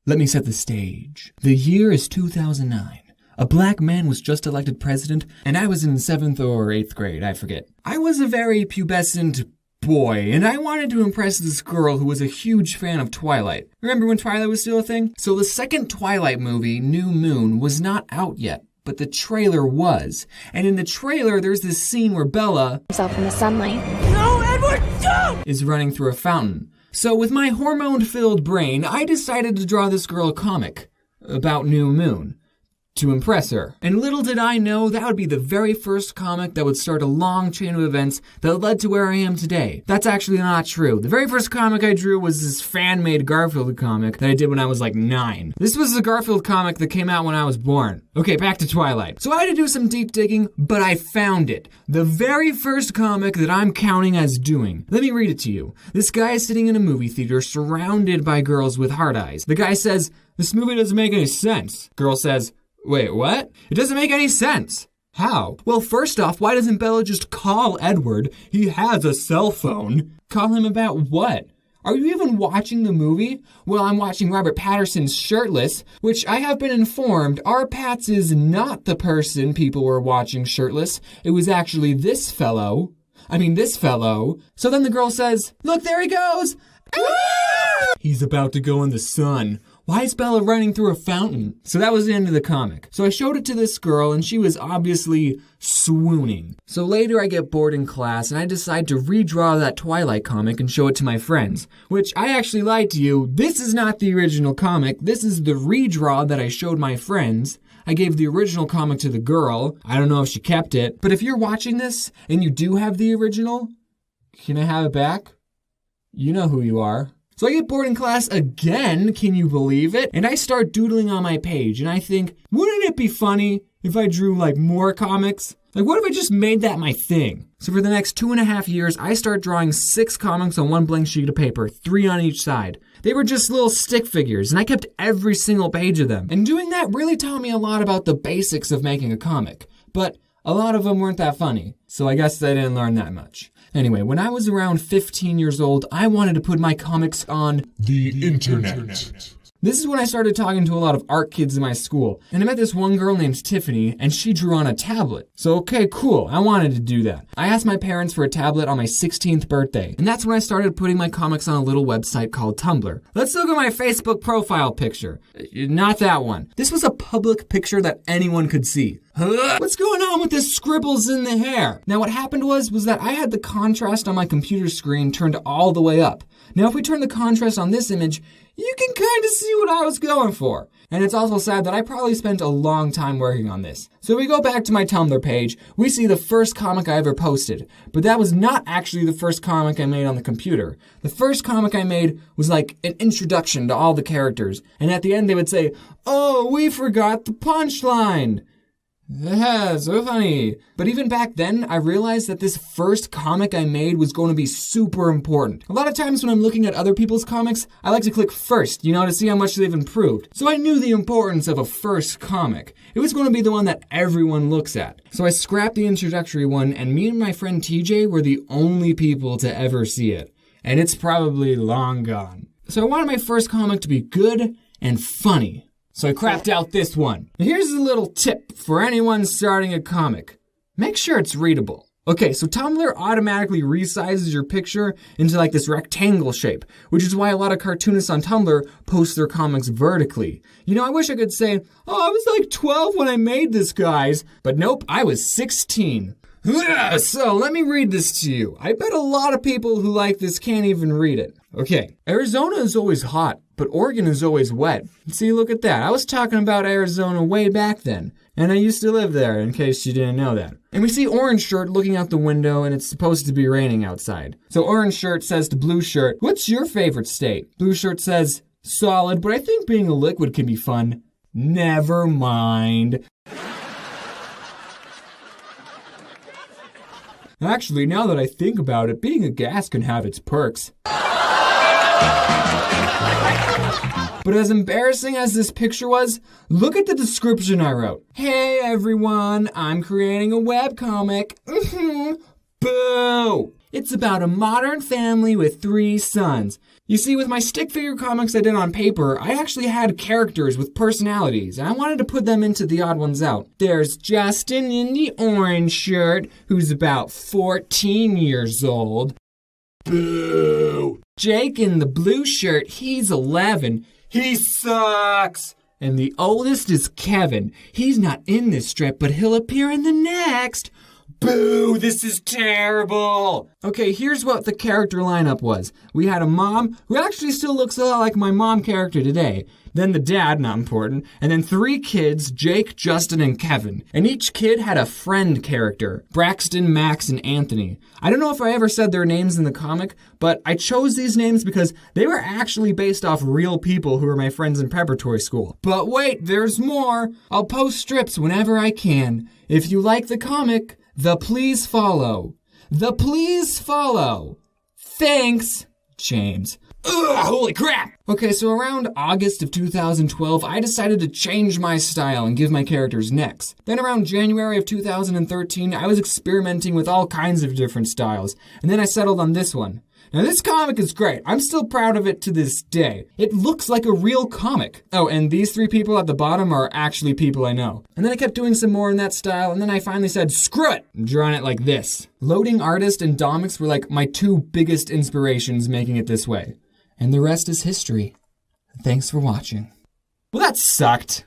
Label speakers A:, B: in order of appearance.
A: Let me set the stage. The year is 2009. A black man was just elected president, and I was in 7th or 8th grade, I forget. I was a very pubescent boy, and I wanted to impress this girl who was a huge fan of Twilight. Remember when Twilight was still a thing? So the second Twilight movie, New Moon, was not out yet, but the trailer was. And in the trailer, there's this scene where Bella
B: himself in the sunlight.
C: No, Edward, don't!
A: Is running through a fountain. So with my hormone-filled brain, I decided to draw this girl a comic about New Moon to impress her. And little did I know that would be the very first comic that would start a long chain of events that led to where I am today. That's actually not true. The very first comic I drew was this fan-made Garfield comic that I did when I was like 9. This was the Garfield comic that came out when I was born. Okay, back to Twilight. So I had to do some deep digging, but I found it. The very first comic that I'm counting as doing. Let me read it to you. This guy is sitting in a movie theater surrounded by girls with hard eyes. The guy says, "This movie doesn't make any sense." Girl says, "Wait, what? It doesn't make any sense." How? Well, first off, why doesn't Bella just call Edward? He has a cell phone. Call him about what? Are you even watching the movie? Well, I'm watching Robert Pattinson's Shirtless, which I have been informed our Pats is not the person people were watching shirtless. It was actually this fellow. So then the girl says, "Look, there he goes." Ah! He's about to go in the sun. Why is Bella running through a fountain? So that was the end of the comic. So I showed it to this girl, and she was obviously swooning. So later I get bored in class, and I decide to redraw that Twilight comic and show it to my friends. Which, I actually lied to you, this is not the original comic. This is the redraw that I showed my friends. I gave the original comic to the girl. I don't know if she kept it. But if you're watching this, and you do have the original, can I have it back? You know who you are. So I get bored in class again, can you believe it? And I start doodling on my page, and I think, wouldn't it be funny if I drew, more comics? What if I just made that my thing? So for the next 2.5 years, I start drawing 6 comics on one blank sheet of paper, 3 on each side. They were just little stick figures, and I kept every single page of them. And doing that really taught me a lot about the basics of making a comic. But a lot of them weren't that funny, so I guess I didn't learn that much. Anyway, when I was around 15 years old, I wanted to put my comics on
D: the internet.
A: This is when I started talking to a lot of art kids in my school, and I met this one girl named Tiffany, and she drew on a tablet. So okay, cool, I wanted to do that. I asked my parents for a tablet on my 16th birthday, and that's when I started putting my comics on a little website called Tumblr. Let's look at my Facebook profile picture. Not that one. This was a public picture that anyone could see. What's going on with the scribbles in the hair? Now what happened was that I had the contrast on my computer screen turned all the way up. Now if we turn the contrast on this image, you can kind of see what I was going for. And it's also sad that I probably spent a long time working on this. So if we go back to my Tumblr page, we see the first comic I ever posted. But that was not actually the first comic I made on the computer. The first comic I made was like an introduction to all the characters. And at the end they would say, "Oh, we forgot the punchline." Yeah, so funny. But even back then, I realized that this first comic I made was going to be super important. A lot of times when I'm looking at other people's comics, I like to click first, to see how much they've improved. So I knew the importance of a first comic. It was going to be the one that everyone looks at. So I scrapped the introductory one, and me and my friend TJ were the only people to ever see it. And it's probably long gone. So I wanted my first comic to be good and funny. So I crapped out this one. Now here's a little tip for anyone starting a comic. Make sure it's readable. Okay, so Tumblr automatically resizes your picture into this rectangle shape, which is why a lot of cartoonists on Tumblr post their comics vertically. I wish I could say, "Oh, I was 12 when I made this, guys." But nope, I was 16. So let me read this to you. I bet a lot of people who like this can't even read it. Okay, Arizona is always hot, but Oregon is always wet. See, look at that. I was talking about Arizona way back then, and I used to live there, in case you didn't know that. And we see Orange Shirt looking out the window, and it's supposed to be raining outside. So Orange Shirt says to Blue Shirt, "What's your favorite state?" Blue Shirt says, "Solid, but I think being a liquid can be fun." Never mind. Actually, now that I think about it, being a gas can have its perks. But as embarrassing as this picture was, look at the description I wrote. "Hey everyone, I'm creating a webcomic." Boo! It's about a modern family with 3 sons. You see, with my stick figure comics I did on paper, I actually had characters with personalities, and I wanted to put them into The Odd Ones Out. There's Justin in the orange shirt, who's about 14 years old. Boo! Jake in the blue shirt, he's 11. He sucks! And the oldest is Kevin. He's not in this strip, but he'll appear in the next. Boo! This is terrible! Okay, here's what the character lineup was. We had a mom, who actually still looks a lot like my mom character today. Then the dad, not important. And then 3 kids, Jake, Justin, and Kevin. And each kid had a friend character. Braxton, Max, and Anthony. I don't know if I ever said their names in the comic, but I chose these names because they were actually based off real people who were my friends in preparatory school. But wait, there's more! I'll post strips whenever I can. If you like the comic, please follow. Please follow. Thanks, James. Ugh, holy crap! Okay, so around August of 2012, I decided to change my style and give my characters necks. Then around January of 2013, I was experimenting with all kinds of different styles, and then I settled on this one. Now this comic is great. I'm still proud of it to this day. It looks like a real comic. Oh, and these 3 people at the bottom are actually people I know. And then I kept doing some more in that style, and then I finally said, screw it! I'm drawing it like this. Loading Artist and Domix were like my 2 biggest inspirations making it this way. And the rest is history. Thanks for watching. Well, that sucked.